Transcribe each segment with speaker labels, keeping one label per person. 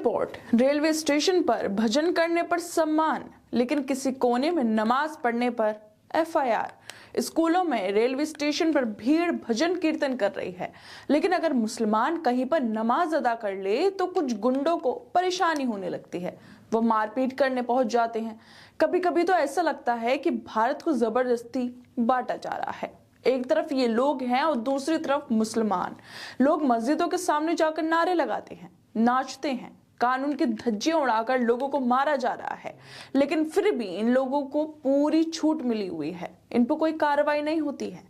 Speaker 1: Airport, railway station पर भजन करने पर सम्मान, लेकिन किसी कोने में नमाज पढ़ने पर एफआईआर। स्कूलों में रेलवे स्टेशन पर भीड़ भजन कीर्तन कर रही है, लेकिन अगर मुसलमान कहीं पर नमाज अदा कर ले तो कुछ गुंडों को परेशानी होने लगती है। वो मारपीट करने पहुंच जाते हैं। कभी कभी तो ऐसा लगता है कि भारत को जबरदस्ती बांटा जा रहा है। एक तरफ ये लोग हैं और दूसरी तरफ मुसलमान लोग मस्जिदों के सामने जाकर नारे लगाते हैं, नाचते हैं, कानून की धज्जियां उड़ाकर लोगों को मारा जा रहा है। लेकिन फिर भी इन लोगों को पूरी छूट मिली हुई है, इन पर कोई कार्रवाई नहीं होती है।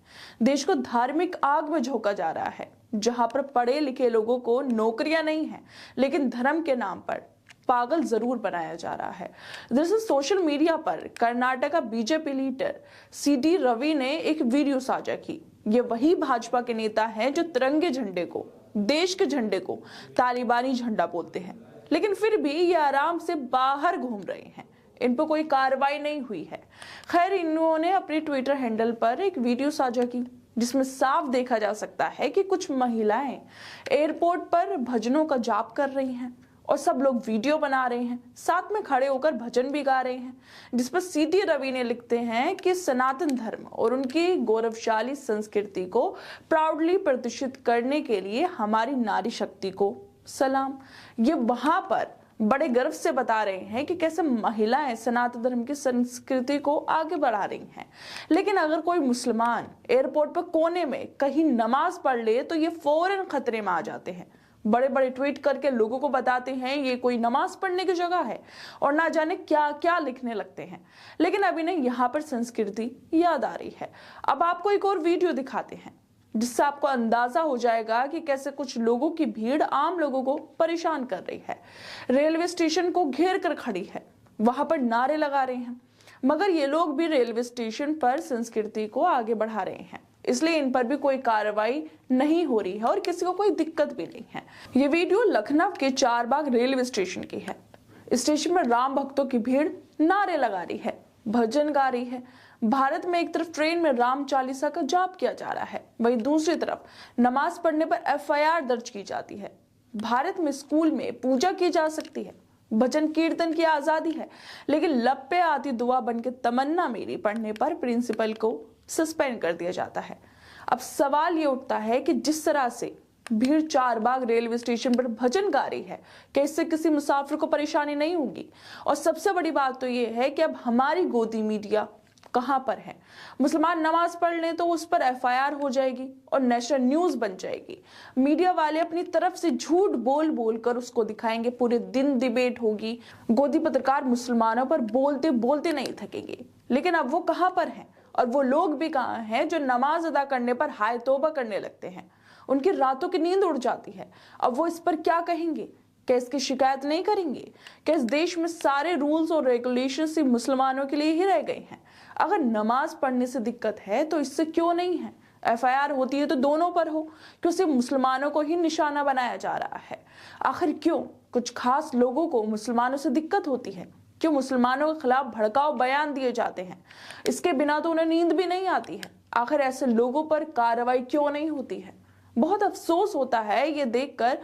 Speaker 1: देश को धार्मिक आग में झोंका जा रहा है, जहां पर पढ़े लिखे लोगों को नौकरियां नहीं है, लेकिन धर्म के नाम पर पागल जरूर बनाया जा रहा है। दरअसल सोशल मीडिया पर कर्नाटका बीजेपी लीडर सीडी रवि ने एक वीडियो साझा की। ये वही भाजपा के नेता हैं जो तिरंगे झंडे को, देश के झंडे को तालिबानी झंडा बोलते हैं, लेकिन फिर भी ये आराम से बाहर घूम रहे हैं। इन पर कोई कार्रवाई नहीं हुई है। खैर, इन्होंने अपने ट्विटर हैंडल पर एक वीडियो साझा की जिसमें साफ देखा जा सकता है कि कुछ महिलाएं एयरपोर्ट पर भजनों का जाप कर रही हैं और सब लोग वीडियो बना रहे हैं, साथ में खड़े होकर भजन भी गा रहे हैं, जिस पर सीडी रवि ने लिखते हैं कि सनातन धर्म और उनकी गौरवशाली संस्कृति को प्राउडली प्रतिष्ठित करने के लिए हमारी नारी शक्ति को सलाम। ये वहां पर बड़े गर्व से बता रहे हैं कि कैसे महिलाएं सनातन धर्म की संस्कृति को आगे बढ़ा रही हैं। लेकिन अगर कोई मुसलमान एयरपोर्ट पर कोने में कहीं नमाज पढ़ ले तो ये फौरन खतरे में आ जाते हैं। बड़े बड़े ट्वीट करके लोगों को बताते हैं ये कोई नमाज पढ़ने की जगह है और ना जाने क्या क्या लिखने लगते हैं। लेकिन अभी नहीं, यहाँ पर संस्कृति याद आ रही है। अब आपको एक और वीडियो दिखाते हैं जिससे आपको अंदाजा हो जाएगा कि कैसे कुछ लोगों की भीड़ आम लोगों को परेशान कर रही है। रेलवे स्टेशन को घेर कर खड़ी है, वहां पर नारे लगा रहे हैं, मगर ये लोग भी रेलवे स्टेशन पर संस्कृति को आगे बढ़ा रहे हैं, इसलिए इन पर भी कोई कार्रवाई नहीं हो रही है और किसी को कोई दिक्कत भी नहीं है। ये वीडियो लखनऊ के चारबाग रेलवे स्टेशन की है। स्टेशन में राम भक्तों की भीड़ नारे लगा रही है, भजन गा रही है। भारत में एक तरफ ट्रेन में राम चालीसा का जाप किया जा रहा है, वहीं दूसरी तरफ नमाज पढ़ने पर एफआईआर दर्ज की जाती है। भारत में स्कूल में पूजा की जा सकती है, भजन कीर्तन की आजादी है, लेकिन लब पे आती दुआ बन के तमन्ना मेरी पढ़ने पर प्रिंसिपल को सस्पेंड कर दिया जाता है। अब सवाल ये उठता है कि जिस तरह से भीड़ चारबाग रेलवे स्टेशन पर भजन गा रही है, क्या इससे किसी मुसाफिर को परेशानी नहीं होगी? और सबसे बड़ी बात तो ये है कि अब हमारी गोदी मीडिया कहां पर है? मुसलमान नमाज पढ़ लें तो उस पर एफआईआर हो जाएगी और नेशनल न्यूज बन जाएगी। मीडिया वाले अपनी तरफ से झूठ बोल बोल कर उसको दिखाएंगे, पूरे दिन डिबेट होगी, गोदी पत्रकार मुसलमानों पर बोलते बोलते नहीं थकेंगे। लेकिन अब वो कहां पर हैं और वो लोग भी कहां हैं जो नमाज अदा करने पर हाय तौबा करने लगते हैं? उनकी रातों की नींद उड़ जाती है। अब वो इस पर क्या कहेंगे? क्या इसकी शिकायत नहीं करेंगे? क्या इस देश में सारे रूल्स और रेगुलेशन सिर्फ मुसलमानों के लिए ही रह गए हैं? अगर नमाज पढ़ने से दिक्कत है तो इससे क्यों नहीं है? एफआईआर होती है तो दोनों पर हो, क्यों सिर्फ मुसलमानों को ही निशाना बनाया जा रहा है? आखिर क्यों कुछ खास लोगों को मुसलमानों से दिक्कत होती है? क्यों मुसलमानों के खिलाफ भड़काऊ बयान दिए जाते हैं? इसके बिना तो उन्हें नींद भी नहीं आती है। आखिर ऐसे लोगों पर कार्रवाई क्यों नहीं होती है? बहुत अफसोस होता है ये देखकर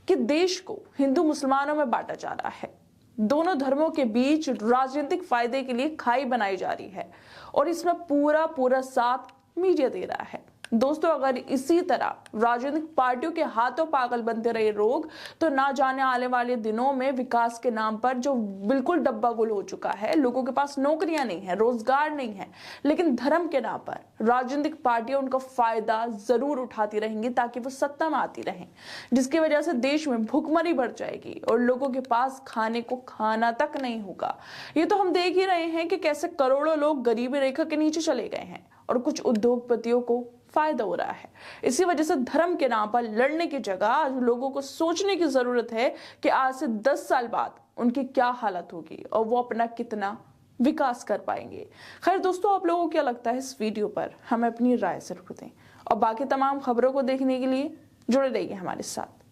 Speaker 1: कि देश को हिंदू मुसलमानों में बांटा जा रहा है। दोनों धर्मों के बीच राजनीतिक फायदे के लिए खाई बनाई जा रही है और इसमें पूरा पूरा साथ मीडिया दे रहा है। दोस्तों, अगर इसी तरह राजनीतिक पार्टियों के हाथों पागल बनते रहे लोग तो ना जाने आने वाले दिनों में विकास के नाम पर जो बिल्कुल डब्बा गुल हो चुका है, लोगों के पास नौकरियां नहीं है, रोजगार नहीं है, लेकिन धर्म के नाम पर राजनीतिक पार्टियां उनका फायदा जरूर उठाती रहेंगी ताकि वो सत्ता में आती रहें, जिसकी वजह से देश में भुखमरी बढ़ जाएगी और लोगों के पास खाने को खाना तक नहीं होगा। ये तो हम देख ही रहे हैं कि कैसे करोड़ों लोग गरीबी रेखा के नीचे चले गए हैं और कुछ उद्योगपतियों को फायदा हो रहा है। इसी वजह से धर्म के नाम पर लड़ने की जगह आज लोगों को सोचने की जरूरत है कि आज से 10 साल बाद उनकी क्या हालत होगी और वो अपना कितना विकास कर पाएंगे। खैर दोस्तों, आप लोगों को क्या लगता है इस वीडियो पर? हमें अपनी राय जरूर दें और बाकी तमाम खबरों को देखने के लिए जुड़े रहिए हमारे साथ।